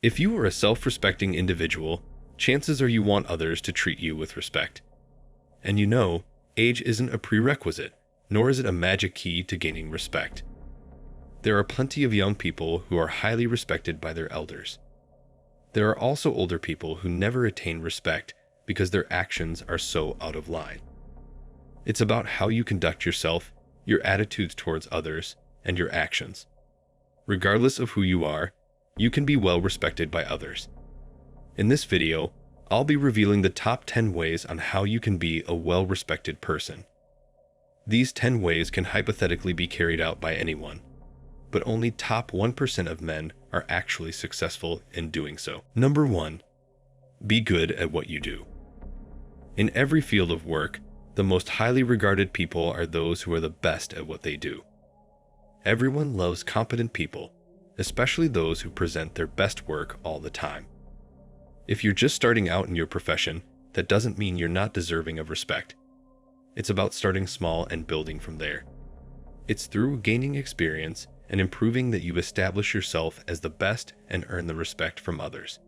If you are a self-respecting individual, chances are you want others to treat you with respect. And you know, age isn't a prerequisite, nor is it a magic key to gaining respect. There are plenty of young people who are highly respected by their elders. There are also older people who never attain respect because their actions are so out of line. It's about how you conduct yourself, your attitudes towards others, and your actions. Regardless of who you are, you can be well respected by others. In this video, I'll be revealing the top 10 ways on how you can be a well-respected person. These 10 ways can hypothetically be carried out by anyone, but only top 1% of men are actually successful in doing so. Number 1. Be good at what you do. In every field of work, the most highly regarded people are those who are the best at what they do. Everyone loves competent people, especially those who present their best work all the time. If you're just starting out in your profession, that doesn't mean you're not deserving of respect. It's about starting small and building from there. It's through gaining experience and improving that you establish yourself as the best and earn the respect from others.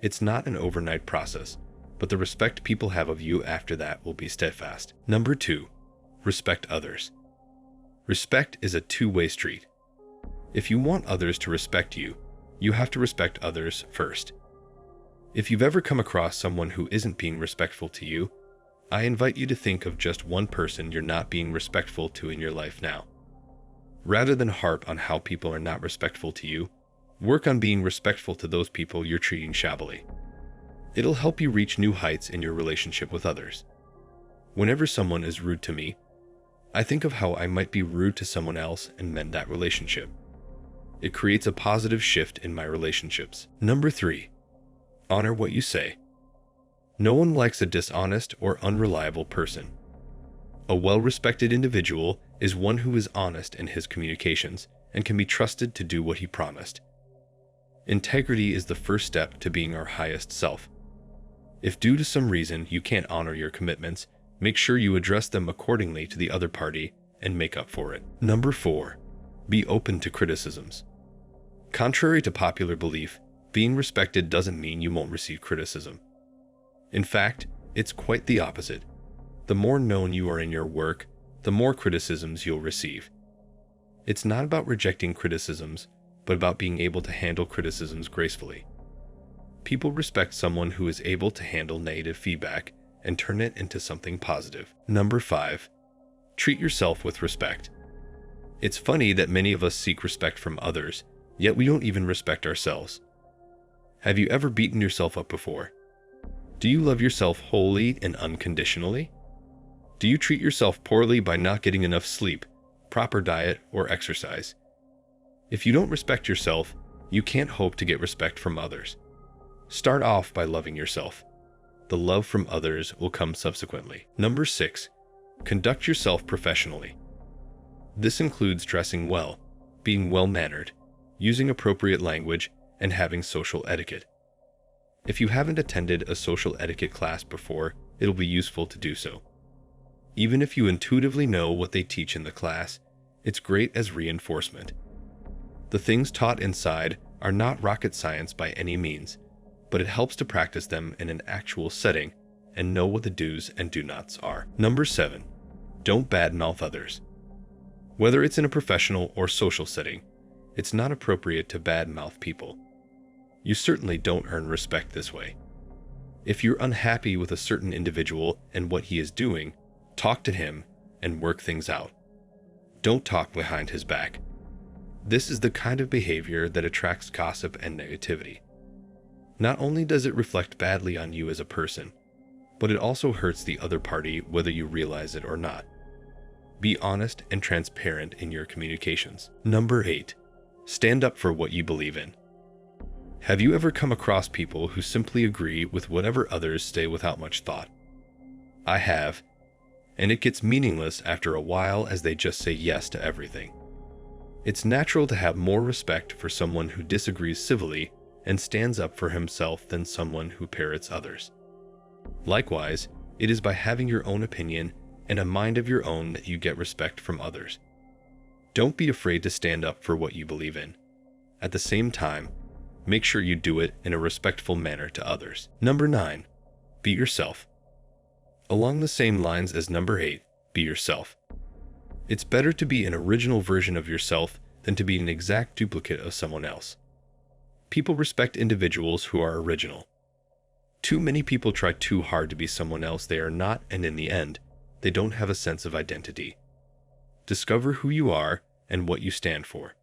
It's not an overnight process, but the respect people have of you after that will be steadfast. Number 2. Respect others. Respect is a two-way street. If you want others to respect you, you have to respect others first. If you've ever come across someone who isn't being respectful to you, I invite you to think of just one person you're not being respectful to in your life now. Rather than harp on how people are not respectful to you, work on being respectful to those people you're treating shabbily. It'll help you reach new heights in your relationship with others. Whenever someone is rude to me, I think of how I might be rude to someone else and mend that relationship. It creates a positive shift in my relationships. Number 3. Honor what you say. No one likes a dishonest or unreliable person. A well-respected individual is one who is honest in his communications and can be trusted to do what he promised. Integrity is the first step to being our highest self. If due to some reason you can't honor your commitments, make sure you address them accordingly to the other party and make up for it. Number 4. Be open to criticisms. Contrary to popular belief, being respected doesn't mean you won't receive criticism. In fact, it's quite the opposite. The more known you are in your work, the more criticisms you'll receive. It's not about rejecting criticisms, but about being able to handle criticisms gracefully. People respect someone who is able to handle negative feedback and turn it into something positive. Number 5. Treat yourself with respect. It's funny that many of us seek respect from others, yet we don't even respect ourselves. Have you ever beaten yourself up before? Do you love yourself wholly and unconditionally? Do you treat yourself poorly by not getting enough sleep, proper diet, or exercise? If you don't respect yourself, you can't hope to get respect from others. Start off by loving yourself. The love from others will come subsequently. Number 6. Conduct yourself professionally. This includes dressing well, being well-mannered, using appropriate language, and having social etiquette. If you haven't attended a social etiquette class before, it'll be useful to do so. Even if you intuitively know what they teach in the class, it's great as reinforcement. The things taught inside are not rocket science by any means, but it helps to practice them in an actual setting and know what the do's and do-nots are. Number 7. Don't badmouth others. Whether it's in a professional or social setting, it's not appropriate to badmouth people. You certainly don't earn respect this way. If you're unhappy with a certain individual and what he is doing, talk to him and work things out. Don't talk behind his back. This is the kind of behavior that attracts gossip and negativity. Not only does it reflect badly on you as a person, but it also hurts the other party whether you realize it or not. Be honest and transparent in your communications. Number 8. Stand up for what you believe in. Have you ever come across people who simply agree with whatever others say without much thought? I have, and it gets meaningless after a while as they just say yes to everything. It's natural to have more respect for someone who disagrees civilly and stands up for himself than someone who parrots others. Likewise, it is by having your own opinion and a mind of your own that you get respect from others. Don't be afraid to stand up for what you believe in. At the same time, make sure you do it in a respectful manner to others. Number 9. Be yourself. Along the same lines as number 8, be yourself. It's better to be an original version of yourself than to be an exact duplicate of someone else. People respect individuals who are original. Too many people try too hard to be someone else they are not, and in the end, they don't have a sense of identity. Discover who you are and what you stand for.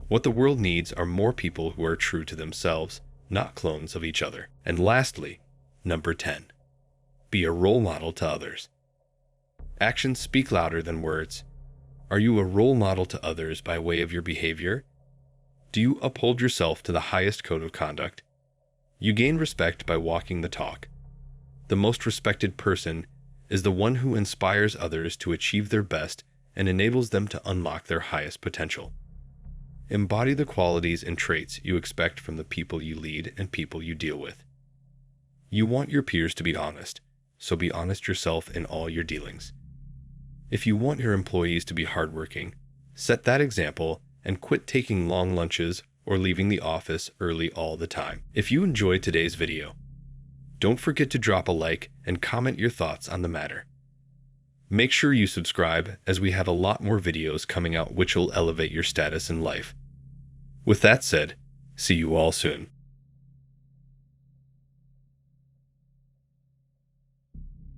What the world needs are more people who are true to themselves, not clones of each other. And lastly, number 10. Be a role model to others. Actions speak louder than words. Are you a role model to others by way of your behavior? Do you uphold yourself to the highest code of conduct? You gain respect by walking the talk. The most respected person is the one who inspires others to achieve their best and enables them to unlock their highest potential. Embody the qualities and traits you expect from the people you lead and people you deal with. You want your peers to be honest, so be honest yourself in all your dealings. If you want your employees to be hardworking, set that example and quit taking long lunches or leaving the office early all the time. If you enjoyed today's video, don't forget to drop a like and comment your thoughts on the matter. Make sure you subscribe, as we have a lot more videos coming out which will elevate your status in life. With that said, see you all soon.